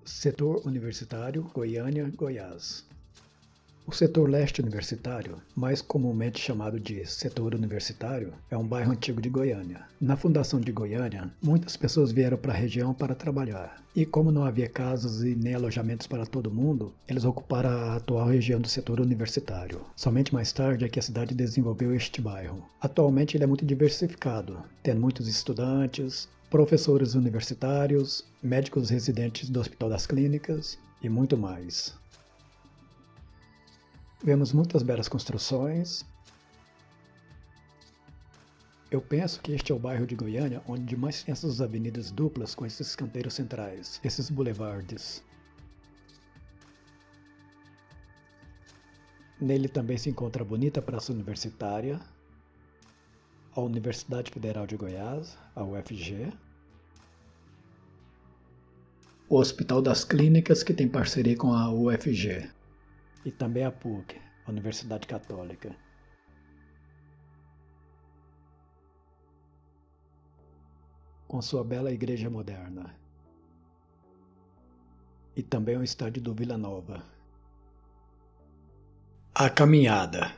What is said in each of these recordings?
Setor Universitário, Goiânia, Goiás. O setor leste universitário, mais comumente chamado de setor universitário, é um bairro antigo de Goiânia. Na fundação de Goiânia, muitas pessoas vieram para a região para trabalhar. E como não havia casas e nem alojamentos para todo mundo, eles ocuparam a atual região do setor universitário. Somente mais tarde é que a cidade desenvolveu este bairro. Atualmente ele é muito diversificado, tendo muitos estudantes, professores universitários, médicos residentes do Hospital das Clínicas e muito mais. Vemos muitas belas construções. Eu penso que este é o bairro de Goiânia onde mais tem essas avenidas duplas com esses canteiros centrais, esses boulevardes. Nele também se encontra a bonita Praça Universitária, a Universidade Federal de Goiás, a UFG, o Hospital das Clínicas, que tem parceria com a UFG, e também a PUC, a Universidade Católica. Com sua bela igreja moderna. E também o estádio do Vila Nova. A caminhada.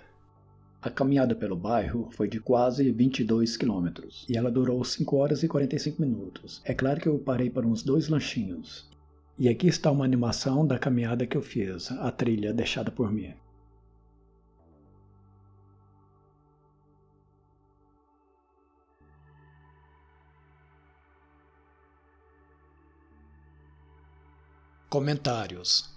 A caminhada pelo bairro foi de quase 22 quilômetros e ela durou 5 horas e 45 minutos. É claro que eu parei para uns 2 lanchinhos. E aqui está uma animação da caminhada que eu fiz, a trilha deixada por mim. Comentários.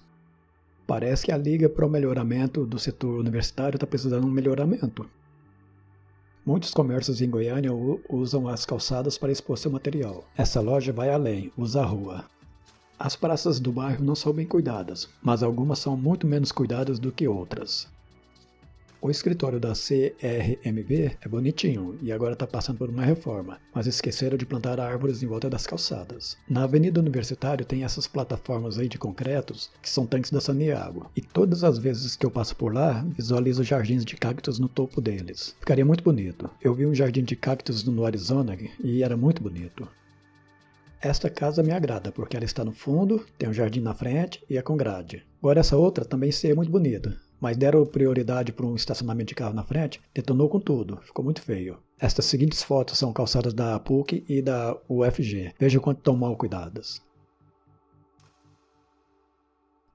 Parece que a Liga para o Melhoramento do Setor Universitário está precisando de um melhoramento. Muitos comércios em Goiânia usam as calçadas para expor seu material. Essa loja vai além, usa a rua. As praças do bairro não são bem cuidadas, mas algumas são muito menos cuidadas do que outras. O escritório da CRMV é bonitinho e agora está passando por uma reforma, mas esqueceram de plantar árvores em volta das calçadas. Na Avenida Universitário tem essas plataformas aí de concretos que são tanques da Saneago, e todas as vezes que eu passo por lá, visualizo jardins de cactos no topo deles. Ficaria muito bonito. Eu vi um jardim de cactos no Arizona e era muito bonito. Esta casa me agrada porque ela está no fundo, tem um jardim na frente e é com grade. Agora essa outra também seria muito bonita, mas deram prioridade para um estacionamento de carro na frente, detonou com tudo, ficou muito feio. Estas seguintes fotos são calçadas da PUC e da UFG. Veja o quanto estão mal cuidadas.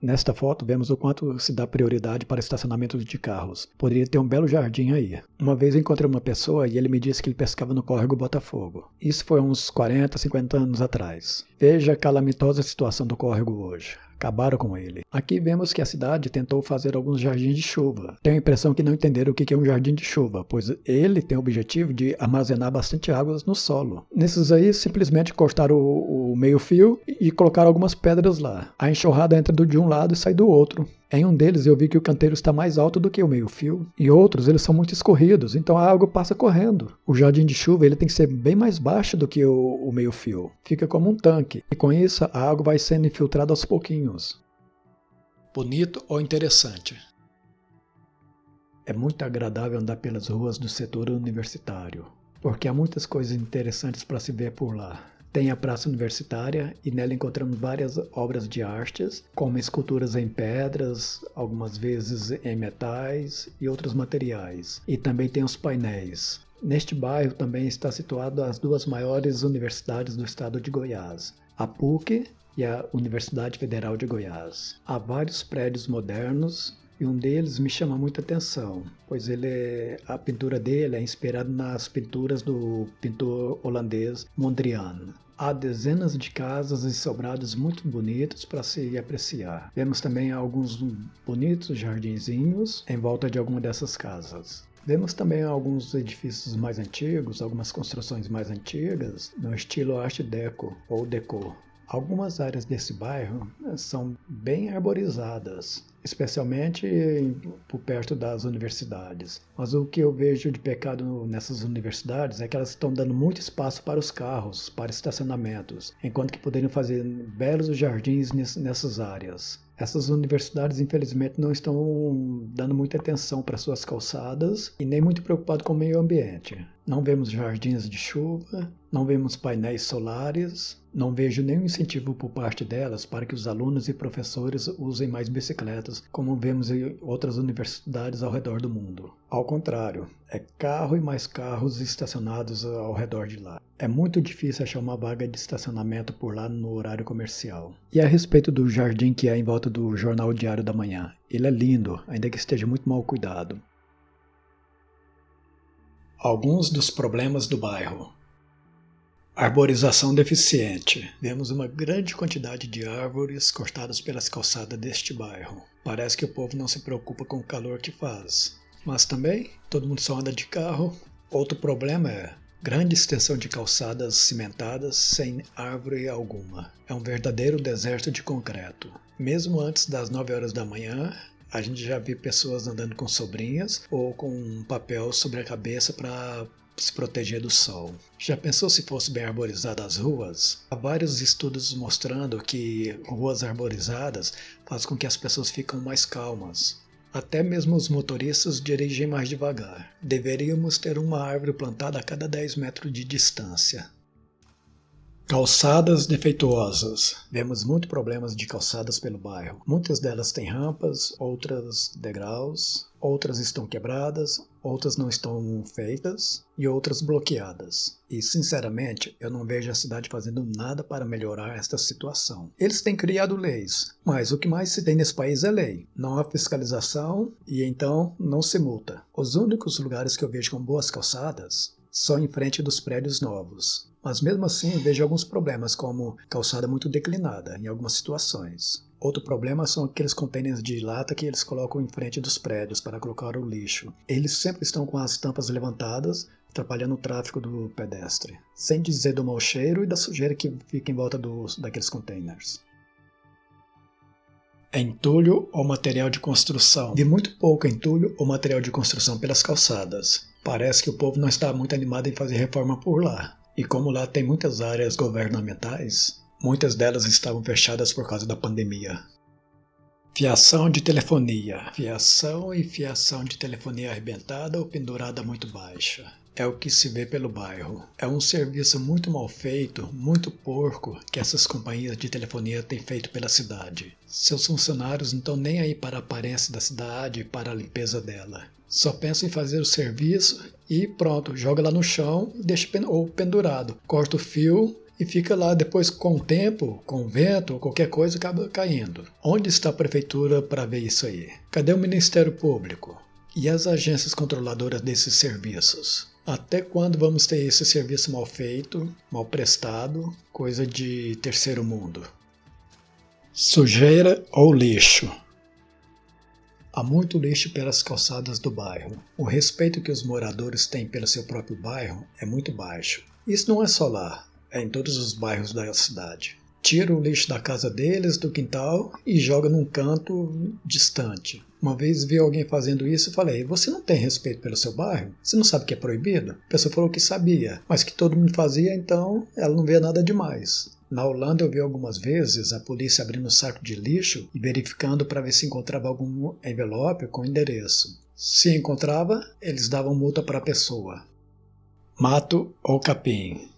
Nesta foto vemos o quanto se dá prioridade para estacionamento de carros. Poderia ter um belo jardim aí. Uma vez eu encontrei uma pessoa e ele me disse que ele pescava no córrego Botafogo. Isso foi uns 40, 50 anos atrás. Veja a calamitosa situação do córrego hoje. Acabaram com ele. Aqui vemos que a cidade tentou fazer alguns jardins de chuva. Tenho a impressão que não entenderam o que é um jardim de chuva, pois ele tem o objetivo de armazenar bastante água no solo. Nesses aí, simplesmente cortaram o meio-fio e colocaram algumas pedras lá. A enxurrada entra de um lado e sai do outro. Em um deles eu vi que o canteiro está mais alto do que o meio-fio, e outros eles são muito escorridos, então a água passa correndo. O jardim de chuva ele tem que ser bem mais baixo do que o meio-fio, fica como um tanque, e com isso a água vai sendo infiltrada aos pouquinhos. Bonito ou interessante? É muito agradável andar pelas ruas do setor universitário, porque há muitas coisas interessantes para se ver por lá. Tem a Praça Universitária e nela encontramos várias obras de artes, como esculturas em pedras, algumas vezes em metais e outros materiais. E também tem os painéis. Neste bairro também está situado as 2 maiores universidades do estado de Goiás, a PUC e a Universidade Federal de Goiás. Há vários prédios modernos e um deles me chama muita atenção, pois a pintura dele é inspirada nas pinturas do pintor holandês Mondrian. Há dezenas de casas e sobrados muito bonitos para se apreciar. Vemos também alguns bonitos jardinzinhos em volta de alguma dessas casas. Vemos também alguns edifícios mais antigos, algumas construções mais antigas, no estilo Art Deco ou Deco. Algumas áreas desse bairro são bem arborizadas, especialmente por perto das universidades. Mas o que eu vejo de pecado nessas universidades é que elas estão dando muito espaço para os carros, para estacionamentos, enquanto que poderiam fazer belos jardins nessas áreas. Essas universidades, infelizmente, não estão dando muita atenção para suas calçadas e nem muito preocupado com o meio ambiente. Não vemos jardins de chuva, não vemos painéis solares, não vejo nenhum incentivo por parte delas para que os alunos e professores usem mais bicicletas, como vemos em outras universidades ao redor do mundo. Ao contrário, é carro e mais carros estacionados ao redor de lá. É muito difícil achar uma vaga de estacionamento por lá no horário comercial. E a respeito do jardim que é em volta do Jornal Diário da Manhã, ele é lindo, ainda que esteja muito mal cuidado. Alguns dos problemas do bairro. Arborização deficiente. Vemos uma grande quantidade de árvores cortadas pelas calçadas deste bairro. Parece que o povo não se preocupa com o calor que faz. Mas também, todo mundo só anda de carro. Outro problema é grande extensão de calçadas cimentadas sem árvore alguma. É um verdadeiro deserto de concreto. Mesmo antes das 9 horas da manhã, a gente já viu pessoas andando com sobrinhas ou com um papel sobre a cabeça para se proteger do sol. Já pensou se fosse bem arborizadas as ruas? Há vários estudos mostrando que ruas arborizadas fazem com que as pessoas fiquem mais calmas. Até mesmo os motoristas dirigem mais devagar. Deveríamos ter uma árvore plantada a cada 10 metros de distância. Calçadas defeituosas. Vemos muitos problemas de calçadas pelo bairro. Muitas delas têm rampas, outras degraus, outras estão quebradas, outras não estão feitas e outras bloqueadas. E, sinceramente, eu não vejo a cidade fazendo nada para melhorar esta situação. Eles têm criado leis, mas o que mais se tem nesse país é lei. Não há fiscalização e então não se multa. Os únicos lugares que eu vejo com boas calçadas são em frente dos prédios novos. Mas mesmo assim vejo alguns problemas, como calçada muito declinada em algumas situações. Outro problema são aqueles contêineres de lata que eles colocam em frente dos prédios para colocar o lixo. Eles sempre estão com as tampas levantadas, atrapalhando o tráfego do pedestre. Sem dizer do mau cheiro e da sujeira que fica em volta daqueles contêineres. Entulho ou material de construção. Vi muito pouco entulho ou material de construção pelas calçadas. Parece que o povo não está muito animado em fazer reforma por lá. E como lá tem muitas áreas governamentais, muitas delas estavam fechadas por causa da pandemia. Fiação de telefonia. Fiação e fiação de telefonia arrebentada ou pendurada muito baixa. É o que se vê pelo bairro. É um serviço muito mal feito, muito porco, que essas companhias de telefonia têm feito pela cidade. Seus funcionários não estão nem aí para a aparência da cidade e para a limpeza dela. Só pensa em fazer o serviço e pronto, joga lá no chão e deixa ou pendurado. Corta o fio e fica lá, depois com o tempo, com o vento ou qualquer coisa acaba caindo. Onde está a prefeitura para ver isso aí? Cadê o Ministério Público? E as agências controladoras desses serviços? Até quando vamos ter esse serviço mal feito, mal prestado, coisa de terceiro mundo? Sujeira ou lixo. Há muito lixo pelas calçadas do bairro. O respeito que os moradores têm pelo seu próprio bairro é muito baixo. Isso não é só lá, é em todos os bairros da cidade. Tira o lixo da casa deles, do quintal, e joga num canto distante. Uma vez vi alguém fazendo isso e falei, você não tem respeito pelo seu bairro? Você não sabe que é proibido? A pessoa falou que sabia, mas que todo mundo fazia, então ela não vê nada demais. Na Holanda eu vi algumas vezes a polícia abrindo um saco de lixo e verificando para ver se encontrava algum envelope com endereço. Se encontrava, eles davam multa para a pessoa. Mato ou capim.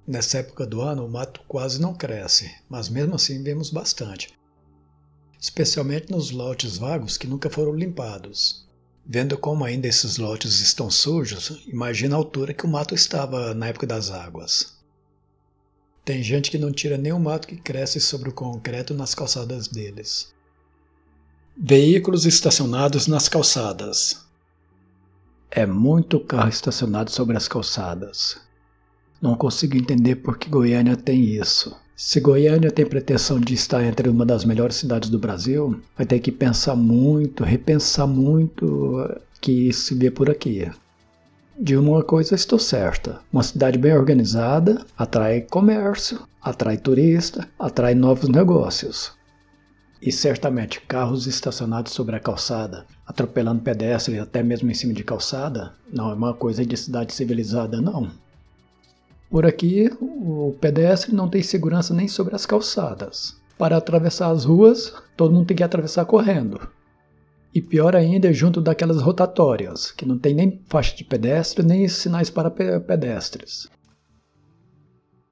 Nessa época do ano o mato quase não cresce, mas mesmo assim vemos bastante. Especialmente nos lotes vagos que nunca foram limpados. Vendo como ainda esses lotes estão sujos, imagina a altura que o mato estava na época das águas. Tem gente que não tira nem o mato que cresce sobre o concreto nas calçadas deles. Veículos estacionados nas calçadas. É muito carro estacionado sobre as calçadas. Não consigo entender por que Goiânia tem isso. Se Goiânia tem pretensão de estar entre uma das melhores cidades do Brasil, vai ter que pensar muito, repensar muito que se vê por aqui. De uma coisa estou certa, uma cidade bem organizada atrai comércio, atrai turista, atrai novos negócios. E certamente carros estacionados sobre a calçada, atropelando pedestres até mesmo em cima de calçada, não é uma coisa de cidade civilizada não. Por aqui, o pedestre não tem segurança nem sobre as calçadas. Para atravessar as ruas, todo mundo tem que atravessar correndo. E pior ainda, junto daquelas rotatórias, que não tem nem faixa de pedestre, nem sinais para pedestres.